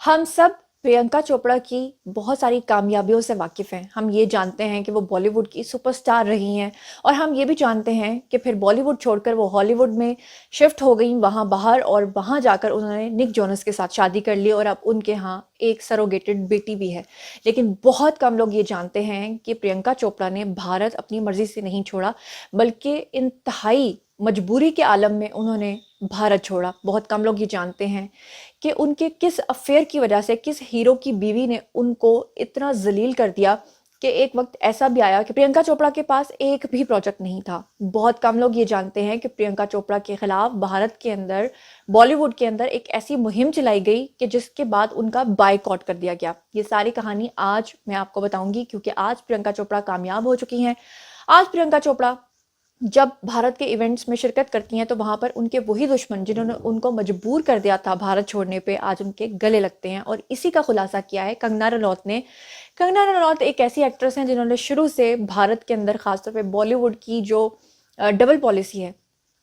हम सब प्रियंका चोपड़ा की बहुत सारी कामयाबियों से वाकिफ़ हैं। हम ये जानते हैं कि वो बॉलीवुड की सुपरस्टार रही हैं और हम ये भी जानते हैं कि फिर बॉलीवुड छोड़कर वो हॉलीवुड में शिफ्ट हो गईं वहाँ बाहर और वहाँ जाकर उन्होंने निक जोनस के साथ शादी कर ली और अब उनके यहाँ एक सरोगेटेड बेटी भी है। लेकिन बहुत कम लोग ये जानते हैं कि प्रियंका चोपड़ा ने भारत अपनी मर्ज़ी से नहीं छोड़ा, बल्कि इंतहाई मजबूरी के आलम में उन्होंने भारत छोड़ा। बहुत कम लोग ये जानते हैं कि उनके किस अफेयर की वजह से किस हीरो की बीवी ने उनको इतना जलील कर दिया कि एक वक्त ऐसा भी आया कि प्रियंका चोपड़ा के पास एक भी प्रोजेक्ट नहीं था। बहुत कम लोग ये जानते हैं कि प्रियंका चोपड़ा के खिलाफ भारत के अंदर बॉलीवुड के अंदर एक ऐसी मुहिम चलाई गई कि जिसके बाद उनका बायकॉट कर दिया गया। ये सारी कहानी आज मैं आपको बताऊंगी क्योंकि आज प्रियंका चोपड़ा कामयाब हो चुकी हैं। आज प्रियंका चोपड़ा जब भारत के इवेंट्स में शिरकत करती हैं तो वहां पर उनके वही दुश्मन जिन्होंने उनको मजबूर कर दिया था भारत छोड़ने पे आज उनके गले लगते हैं और इसी का खुलासा किया है कंगना रनौत ने। कंगना रनौत एक ऐसी एक्ट्रेस हैं जिन्होंने शुरू से भारत के अंदर खासतौर पे बॉलीवुड की जो डबल पॉलिसी है,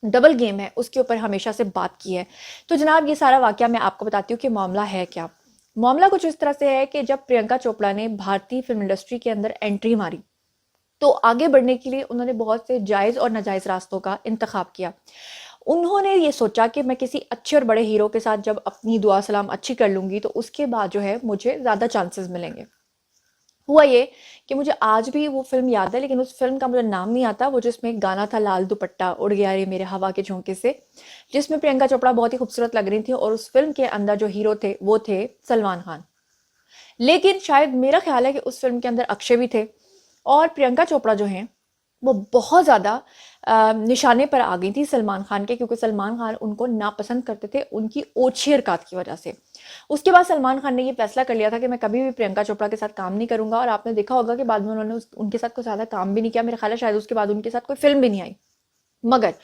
डबल गेम है, उसके ऊपर हमेशा से बात की है। तो जनाब ये सारा वाकया मैं आपको बताती हूँ कि मामला है क्या। मामला कुछ इस तरह से है कि जब प्रियंका चोपड़ा ने भारतीय फिल्म इंडस्ट्री के अंदर एंट्री मारी तो आगे बढ़ने के लिए उन्होंने बहुत से जायज़ और नाजायज़ रास्तों का इंतखाब किया। उन्होंने ये सोचा कि मैं किसी अच्छे और बड़े हीरो के साथ जब अपनी दुआ सलाम अच्छी कर लूँगी तो उसके बाद जो है मुझे ज़्यादा चांसेस मिलेंगे। हुआ ये कि मुझे आज भी वो फ़िल्म याद है, लेकिन उस फ़िल्म का मुझे नाम नहीं आता, वो जिसमें एक गाना था लाल दुपट्टा उड़ गया रे मेरे हवा के झोंके से, जिसमें प्रियंका चोपड़ा बहुत ही खूबसूरत लग रही थी और उस फ़िल्म के अंदर जो हीरो थे वो थे सलमान खान। लेकिन शायद मेरा ख्याल है कि उस फ़िल्म के अंदर अक्षय भी थे और प्रियंका चोपड़ा जो हैं वो बहुत ज़्यादा निशाने पर आ गई थी सलमान खान के, क्योंकि सलमान खान उनको नापसंद करते थे उनकी ओछी हरकत की वजह से। उसके बाद सलमान खान ने ये फैसला कर लिया था कि मैं कभी भी प्रियंका चोपड़ा के साथ काम नहीं करूंगा और आपने देखा होगा कि बाद में उन्होंने उनके साथ कोई ज़्यादा काम भी नहीं किया। मेरा ख्याल है शायद उसके बाद उनके साथ कोई फिल्म भी नहीं आई। मगर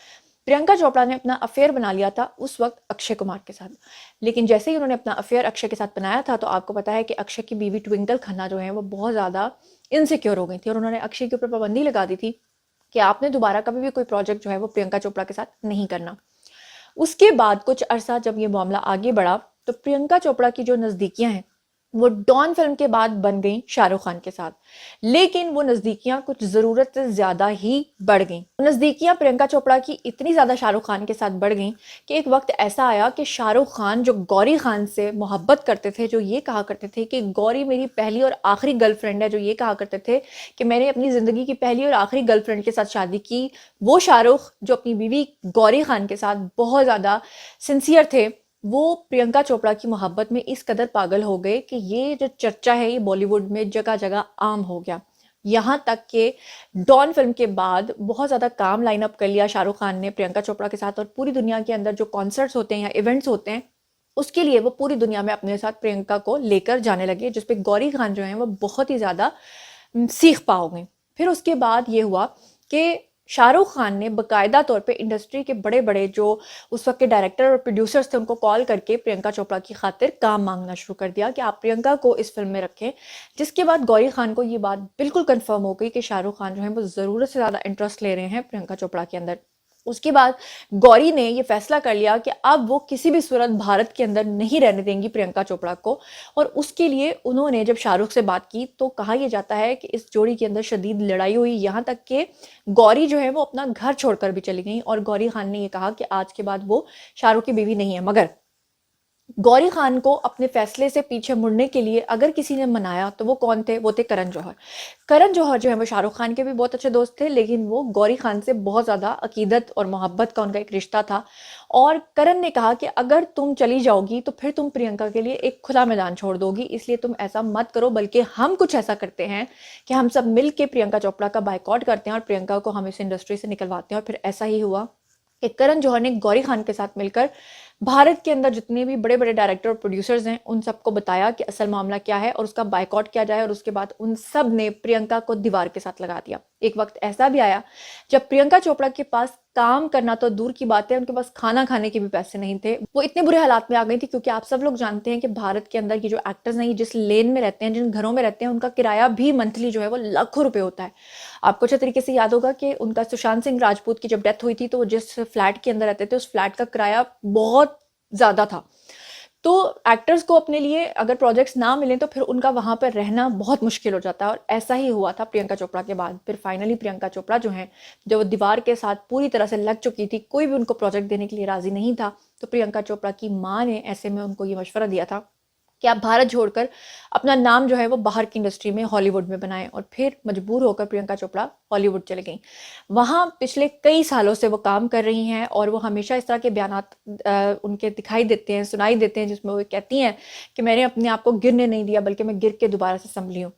प्रियंका चोपड़ा ने अपना अफेयर बना लिया था उस वक्त अक्षय कुमार के साथ। लेकिन जैसे ही उन्होंने अपना अफेयर अक्षय के साथ बनाया था तो आपको पता है कि अक्षय की बीवी ट्विंकल खन्ना जो है वो बहुत ज़्यादा इनसिक्योर हो गई थी और उन्होंने अक्षय के ऊपर पाबंदी लगा दी थी कि आपने दोबारा कभी भी कोई प्रोजेक्ट जो है वो प्रियंका चोपड़ा के साथ नहीं करना। उसके बाद कुछ अरसा जब ये मामला आगे बढ़ा तो प्रियंका चोपड़ा की जो नज़दीकियां हैं वो डॉन फिल्म के बाद बन गई शाहरुख खान के साथ। लेकिन वो नज़दीकियां कुछ ज़रूरत से ज़्यादा ही बढ़ गई। नज़दीकियां प्रियंका चोपड़ा की इतनी ज़्यादा शाहरुख खान के साथ बढ़ गई कि एक वक्त ऐसा आया कि शाहरुख खान जो गौरी खान से मोहब्बत करते थे, जो ये कहा करते थे कि गौरी मेरी पहली और आखिरी गर्लफ्रेंड है, जो ये कहा करते थे कि मैंने अपनी ज़िंदगी की पहली और आखिरी गर्लफ्रेंड के साथ शादी की, वो शाहरुख जो अपनी बीवी गौरी खान के साथ बहुत ज़्यादा सिंसियर थे, वो प्रियंका चोपड़ा की मोहब्बत में इस कदर पागल हो गए कि ये जो चर्चा है ये बॉलीवुड में जगह जगह आम हो गया। यहाँ तक कि डॉन फिल्म के बाद बहुत ज़्यादा काम लाइन अप कर लिया शाहरुख खान ने प्रियंका चोपड़ा के साथ और पूरी दुनिया के अंदर जो कॉन्सर्ट्स होते हैं या इवेंट्स होते हैं उसके लिए वो पूरी दुनिया में अपने साथ प्रियंका को लेकर जाने लगे, जिसपे गौरी खान जो है वो बहुत ही ज़्यादा सीख पाओगे। फिर उसके बाद ये हुआ कि शाहरुख खान ने बकायदा तौर पे इंडस्ट्री के बड़े बड़े जो उस वक्त के डायरेक्टर और प्रोड्यूसर्स थे उनको कॉल करके प्रियंका चोपड़ा की खातिर काम मांगना शुरू कर दिया कि आप प्रियंका को इस फिल्म में रखें। जिसके बाद गौरी खान को ये बात बिल्कुल कंफर्म हो गई कि शाहरुख खान जो है वो ज़रूरत से ज़्यादा इंटरेस्ट ले रहे हैं प्रियंका चोपड़ा के अंदर। उसके बाद गौरी ने ये फैसला कर लिया कि अब वो किसी भी सूरत भारत के अंदर नहीं रहने देंगी प्रियंका चोपड़ा को। और उसके लिए उन्होंने जब शाहरुख से बात की तो कहा यह जाता है कि इस जोड़ी के अंदर शदीद लड़ाई हुई, यहाँ तक कि गौरी जो है वो अपना घर छोड़कर भी चली गई और गौरी खान ने यह कहा कि आज के बाद वो शाहरुख की बीवी नहीं है। मगर गौरी खान को अपने फैसले से पीछे मुड़ने के लिए अगर किसी ने मनाया तो वो कौन थे? वो थे करण जौहर। करण जौहर जो है वो शाहरुख खान के भी बहुत अच्छे दोस्त थे, लेकिन वो गौरी खान से बहुत ज़्यादा अकीदत और मोहब्बत का उनका एक रिश्ता था। और करण ने कहा कि अगर तुम चली जाओगी तो फिर तुम प्रियंका के लिए एक खुला मैदान छोड़ दोगी, इसलिए तुम ऐसा मत करो, बल्कि हम कुछ ऐसा करते हैं कि हम सब मिल के प्रियंका चोपड़ा का बाइकआउट करते हैं और प्रियंका को हम इस इंडस्ट्री से निकलवाते हैं। और फिर ऐसा ही हुआ कि करण जौहर ने गौरी खान के साथ मिलकर भारत के अंदर जितने भी बड़े बड़े डायरेक्टर और प्रोड्यूसर्स हैं उन सबको बताया कि असल मामला क्या है और उसका बायकॉट किया जाए। और उसके बाद उन सब ने प्रियंका को दीवार के साथ लगा दिया। एक वक्त ऐसा भी आया जब प्रियंका चोपड़ा के पास काम करना तो दूर की बात है, उनके पास खाना खाने के भी पैसे नहीं थे। वो इतने बुरे हालात में आ गई थी क्योंकि आप सब लोग जानते हैं कि भारत के अंदर की जो एक्टर्स हैं जिस लेन में रहते हैं, जिन घरों में रहते हैं, उनका किराया भी मंथली जो है वो लाखों रुपए होता है। आपको अच्छे तरीके से याद होगा कि उनका सुशांत सिंह राजपूत की जब डेथ हुई थी तो वो जिस फ्लैट के अंदर रहते थे उस फ्लैट का किराया बहुत ज्यादा था। तो एक्टर्स को अपने लिए अगर प्रोजेक्ट्स ना मिलें तो फिर उनका वहाँ पर रहना बहुत मुश्किल हो जाता है, और ऐसा ही हुआ था प्रियंका चोपड़ा के बाद। फिर फाइनली प्रियंका चोपड़ा जो है, जब वो दीवार के साथ पूरी तरह से लग चुकी थी, कोई भी उनको प्रोजेक्ट देने के लिए राजी नहीं था, तो प्रियंका चोपड़ा की माँ ने ऐसे में उनको ये मशवरा दिया था कि आप भारत छोड़कर अपना नाम जो है वो बाहर की इंडस्ट्री में, हॉलीवुड में बनाएं। और फिर मजबूर होकर प्रियंका चोपड़ा हॉलीवुड चले गई। वहाँ पिछले कई सालों से वो काम कर रही हैं, और वो हमेशा इस तरह के बयानात उनके दिखाई देते हैं, सुनाई देते हैं, जिसमें वो कहती हैं कि मैंने अपने आप को गिरने नहीं दिया, बल्कि मैं गिर के दोबारा से संभली हूँ।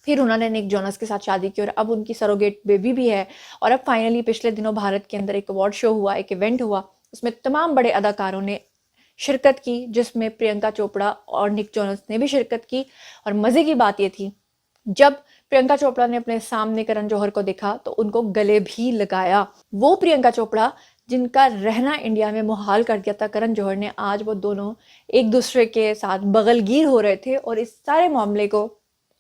फिर उन्होंने निक जोनस के साथ शादी की, और अब उनकी सरोगेट बेबी भी है। और अब फाइनली पिछले दिनों भारत के अंदर एक अवार्ड शो हुआ, एक इवेंट हुआ, उसमें तमाम बड़े अदाकारों ने शिरकत की, जिसमें प्रियंका चोपड़ा और निक जोनस ने भी शिरकत की। और मजे की बात ये थी, जब प्रियंका चोपड़ा ने अपने सामने करण जौहर को देखा तो उनको गले भी लगाया। वो प्रियंका चोपड़ा जिनका रहना इंडिया में मुहाल कर दिया था करण जौहर ने, आज वो दोनों एक दूसरे के साथ बगलगीर हो रहे थे। और इस सारे मामले को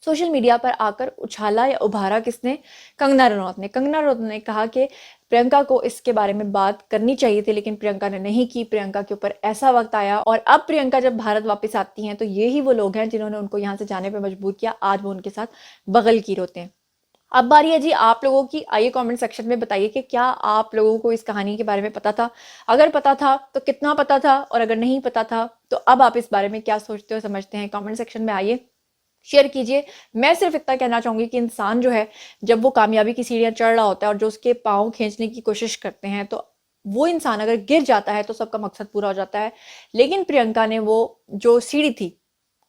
सोशल मीडिया पर आकर उछाला या उभारा किसने? कंगना रनौत ने। कंगना रनौत ने कहा कि प्रियंका को इसके बारे में बात करनी चाहिए थी, लेकिन प्रियंका ने नहीं की। प्रियंका के ऊपर ऐसा वक्त आया, और अब प्रियंका जब भारत वापस आती हैं तो ये ही वो लोग हैं जिन्होंने उनको यहाँ से जाने पर मजबूर किया। आज वो उनके साथ बगलगीर होते हैं। अब बारी है जी आप लोगों की। आइए कमेंट सेक्शन में बताइए कि क्या आप लोगों को इस कहानी के बारे में पता था? अगर पता था तो कितना पता था, और अगर नहीं पता था तो अब आप इस बारे में क्या सोचते हो, समझते हैं? कमेंट सेक्शन में आइए, शेयर कीजिए। मैं सिर्फ इतना कहना चाहूंगी कि इंसान जो है, जब वो कामयाबी की सीढ़ियां चढ़ रहा होता है और जो उसके पाँव खींचने की कोशिश करते हैं, तो वो इंसान अगर गिर जाता है तो सबका मकसद पूरा हो जाता है। लेकिन प्रियंका ने वो जो सीढ़ी थी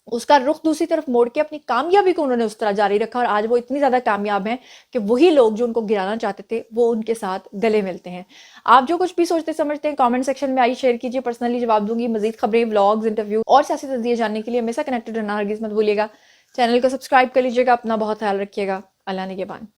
उसका रुख दूसरी तरफ मोड़ के अपनी कामयाबी को उन्होंने उस तरह जारी रखा, और आज वो इतनी ज्यादा कामयाब हैं कि वही लोग जो उनको गिराना चाहते थे वो उनके साथ गले मिलते हैं। आप जो कुछ भी सोचते समझते हैं कमेंट सेक्शन में आइए शेयर कीजिए, पर्सनली जवाब दूंगी। मजीद खबरें, व्लॉग्स, इंटरव्यू और सियासी तस्दीर जानने के लिए हमेशा कनेक्टेड रहना हरगिज मत भूलिएगा। चैनल को सब्सक्राइब कर लीजिएगा। अपना बहुत ख्याल रखिएगा। अल्लाह ने के बाद।